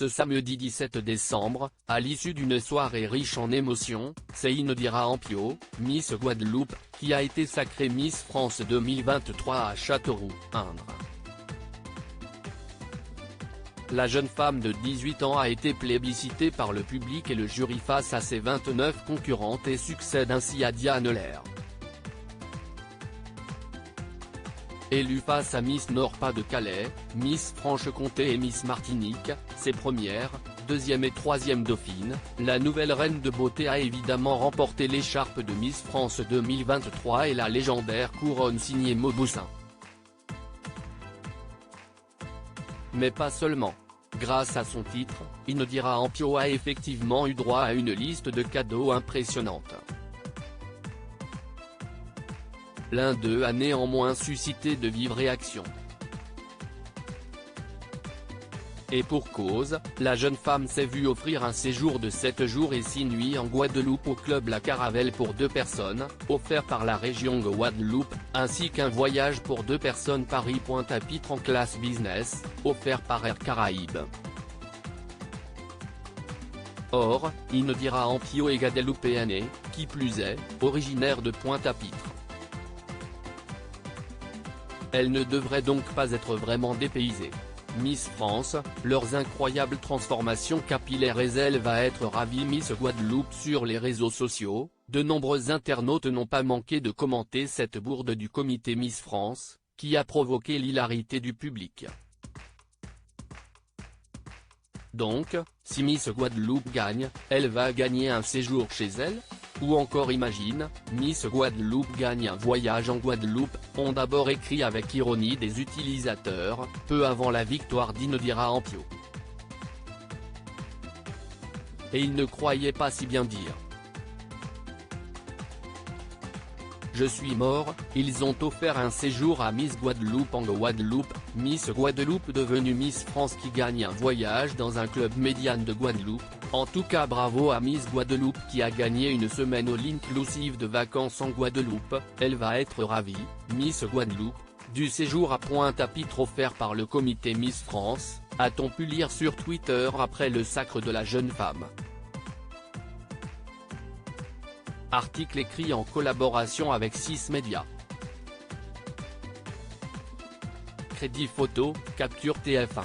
Ce samedi 17 décembre, à l'issue d'une soirée riche en émotions, c'est Inodira Ampio, Miss Guadeloupe, qui a été sacrée Miss France 2023 à Châteauroux, Indre. La jeune femme de 18 ans a été plébiscitée par le public et le jury face à ses 29 concurrentes et succède ainsi à Diane Lair. Élue face à Miss Nord-Pas-de-Calais, Miss Franche-Comté et Miss Martinique, ses premières, deuxième et troisième dauphines, la nouvelle reine de beauté a évidemment remporté l'écharpe de Miss France 2023 et la légendaire couronne signée Mauboussin. Mais pas seulement. Grâce à son titre, Inodira Ampio a effectivement eu droit à une liste de cadeaux impressionnante. L'un d'eux a néanmoins suscité de vives réactions. Et pour cause, la jeune femme s'est vue offrir un séjour de 7 jours et 6 nuits en Guadeloupe au club La Caravelle pour 2 personnes, offert par la région Guadeloupe, ainsi qu'un voyage pour 2 personnes Paris-Pointe-à-Pitre en classe business, offert par Air Caraïbes. Or, Inodira Ampio est guadeloupéenne, qui plus est, originaire de Pointe-à-Pitre. Elle ne devrait donc pas être vraiment dépaysée. Miss France, leurs incroyables transformations capillaires et elle va être ravie. Miss Guadeloupe sur les réseaux sociaux, de nombreux internautes n'ont pas manqué de commenter cette bourde du comité Miss France, qui a provoqué l'hilarité du public. Donc, si Miss Guadeloupe gagne, elle va gagner un séjour chez elle ? Ou encore imagine, Miss Guadeloupe gagne un voyage en Guadeloupe, ont d'abord écrit avec ironie des utilisateurs, peu avant la victoire d'Inodira Ampio. Et ils ne croyaient pas si bien dire. Je suis mort, ils ont offert un séjour à Miss Guadeloupe en Guadeloupe, Miss Guadeloupe devenue Miss France qui gagne un voyage dans un club médiane de Guadeloupe. En tout cas bravo à Miss Guadeloupe qui a gagné une semaine all-inclusive de vacances en Guadeloupe, elle va être ravie, Miss Guadeloupe, du séjour à Pointe-à-Pitre offert par le comité Miss France, a-t-on pu lire sur Twitter après le sacre de la jeune femme. Article écrit en collaboration avec 6 médias. Crédit photo, capture TF1.